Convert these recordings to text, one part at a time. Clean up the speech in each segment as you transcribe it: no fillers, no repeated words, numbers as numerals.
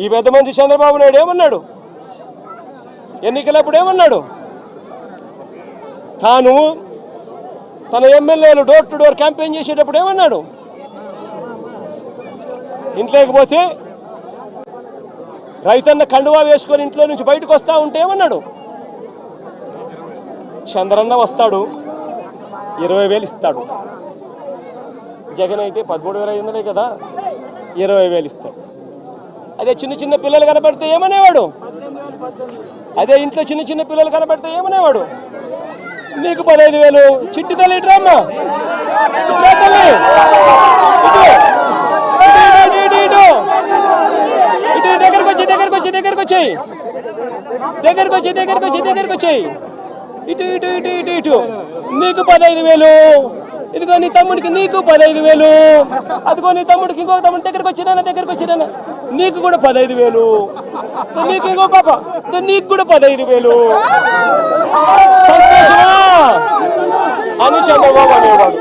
ఈ పెద్ద మనిషి చంద్రబాబు నాయుడు ఏమన్నాడు? ఎన్నికలప్పుడు ఏమన్నాడు? తాను తన ఎమ్మెల్యేలు డోర్ టు డోర్ క్యాంపెయిన్ చేసేటప్పుడు ఏమన్నాడు? ఇంట్లోకి పోతే రైతన్న కండువా వేసుకొని ఇంట్లో నుంచి బయటకు వస్తా ఉంటే ఏమన్నాడు? చంద్రన్న వస్తాడు 20,000 ఇస్తాడు. జగన్ అయితే 13,500 కదా, 20,000 ఇస్తాడు. అదే చిన్న చిన్న పిల్లలు కనబడితే ఏమనేవాడు? అదే ఇంట్లో చిన్న చిన్న పిల్లలు కనబడితే ఏమనేవాడు? నీకు 15,000. చిట్టి తల్లి ఇట్రమ్మా, తల్లి ఇటు దగ్గరకు వచ్చేయి ఇటు ఇటు ఇటు ఇటు ఇటు నీకు 15,000. ఇదిగో నీ తమ్ముడికి నీకు 15,000. అదిగో నీ తమ్ముడికి ఇంకొక తమ్ముడి దగ్గరకు వచ్చినా నీకు కూడా 15,000. నీకు ఇంకో పాప నీకు కూడా 15,000. సంతోషమా అని చంద్రబాబు అనేవాడు.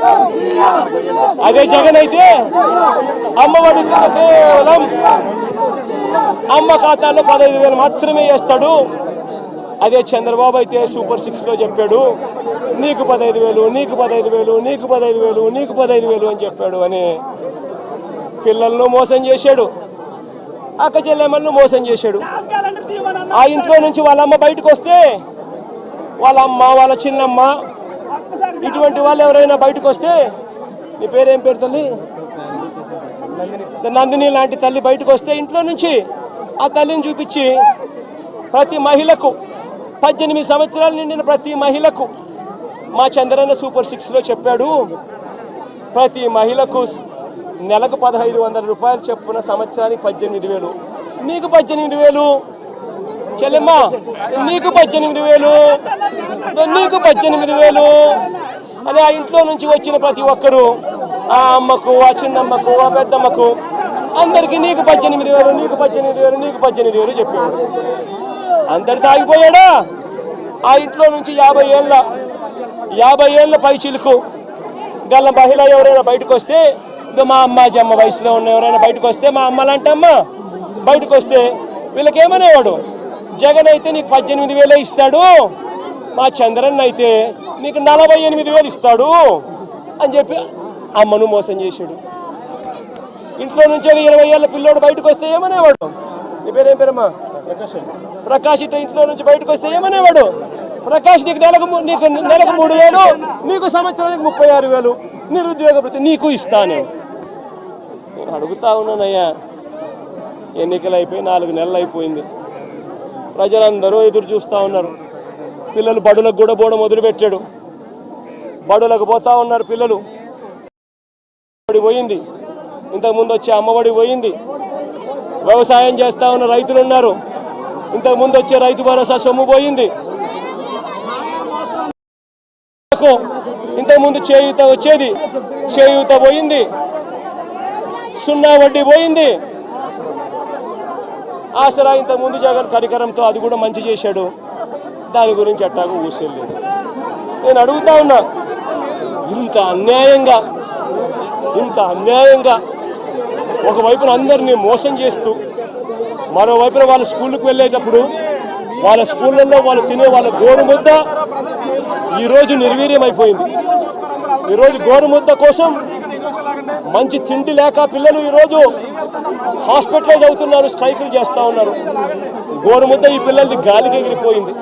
అదే జగన్ అయితే అమ్మఒడి కేవలం అమ్మ ఖాతాలో 15,000 మాత్రమే వేస్తాడు. అదే చంద్రబాబు అయితే సూపర్ 6లో చెప్పాడు నీకు 15,000, నీకు 15,000, నీకు 15,000, నీకు 15,000 అని చెప్పాడు. అని పిల్లలను మోసం చేశాడు, అక్క చెల్లెమ్మలను మోసం చేశాడు. ఆ ఇంట్లో నుంచి వాళ్ళ అమ్మ బయటకు వస్తే వాళ్ళ అమ్మ, వాళ్ళ చిన్నమ్మ, ఇటువంటి వాళ్ళు ఎవరైనా బయటకు వస్తే, నీ పేరేం పేరు తల్లి? నందిని లాంటి తల్లి బయటకు వస్తే ఇంట్లో నుంచి ఆ తల్లిని చూపించి ప్రతి మహిళకు 18 సంవత్సరాలు నిండిన ప్రతి మహిళకు మా చంద్రన్న సూపర్ 6లో చెప్పాడు ప్రతి మహిళకు నెలకు 1,500 రూపాయలు చొప్పున సంవత్సరానికి 18,000. నీకు 18,000 చెల్లెమ్మ, నీకు 18,000, నీకు 18,000 అని ఆ ఇంట్లో నుంచి వచ్చిన ప్రతి ఒక్కరూ ఆ అమ్మకు, ఆ చిన్నమ్మకు, ఆ పెద్దమ్మకు అందరికీ నీకు 18,000, నీకు 18,000, నీకు 18,000 చెప్పాడు. అందరితో ఆగిపోయాడా? ఆ ఇంట్లో నుంచి 50 ఏళ్ళ పై చిలుకు గల మహిళ ఎవరైనా బయటకు వస్తే, మా అమ్మ వయసులో ఉన్న ఎవరైనా బయటకు వస్తే, మా అమ్మ లాంటి అమ్మ బయటకు వస్తే వీళ్ళకి ఏమనేవాడు? జగన్ అయితే నీకు 18,000 ఇస్తాడు, మా చంద్రన్ అయితే నీకు 48,000 ఇస్తాడు అని చెప్పి అమ్మను మోసం చేశాడు. ఇంట్లో నుంచి 20 ఏళ్ళ పిల్లోడు బయటకు వస్తే ఏమనేవాడు? నీ పేరేం పేరమ్మా? ప్రకాష్. ఇట్లా ఇంట్లో నుంచి బయటకు వస్తే ఏమనేవాడు? ప్రకాష్ నీకు నెలకు 3,000, నీకు సంవత్సరానికి 36,000, నిరుద్యోగ వృత్తి నీకు ఇస్తాను. నేను అడుగుతా ఉన్నానయ్యా, ఎన్నికలు అయిపోయి 4 నెలలు అయిపోయింది. ప్రజలందరూ ఎదురు చూస్తూ ఉన్నారు. పిల్లలు బడులకు కూడా పోవడం మొదలుపెట్టాడు. బడులకు పోతా ఉన్నారు పిల్లలు. బడి పోయింది, ఇంతకుముందు వచ్చే అమ్మఒడి పోయింది. వ్యవసాయం చేస్తూ ఉన్న రైతులు ఉన్నారు, ఇంతకుముందు వచ్చే రైతు భరోసా సొమ్ము పోయింది. ఇంతకుముందు చేయూత వచ్చేది, చేయూత పోయింది. 0 వడ్డీ పోయింది. ఆసరా ఇంతకుముందు జగన్ కరికరంతో అది కూడా మంచి చేశాడు, దాని గురించి అట్టాగా ఊసేయలేదు. నేను అడుగుతా ఉన్నా, ఇంత అన్యాయంగా ఒకవైపున అందరినీ మోసం చేస్తూ, మరోవైపున వాళ్ళ స్కూళ్ళకు వెళ్ళేటప్పుడు వాళ్ళ స్కూళ్ళల్లో వాళ్ళు తినే వాళ్ళ గోరుముద్ద ఈరోజు నిర్వీర్యం అయిపోయింది. ఈరోజు గోరుముద్ద కోసం మంచి తిండి లేక పిల్లలు ఈరోజు హాస్పిటలైజ్ అవుతున్నారు, స్ట్రైకులు చేస్తూ ఉన్నారు. గోరుముద్ద ఈ పిల్లలది గాలికి ఎగిరిపోయింది.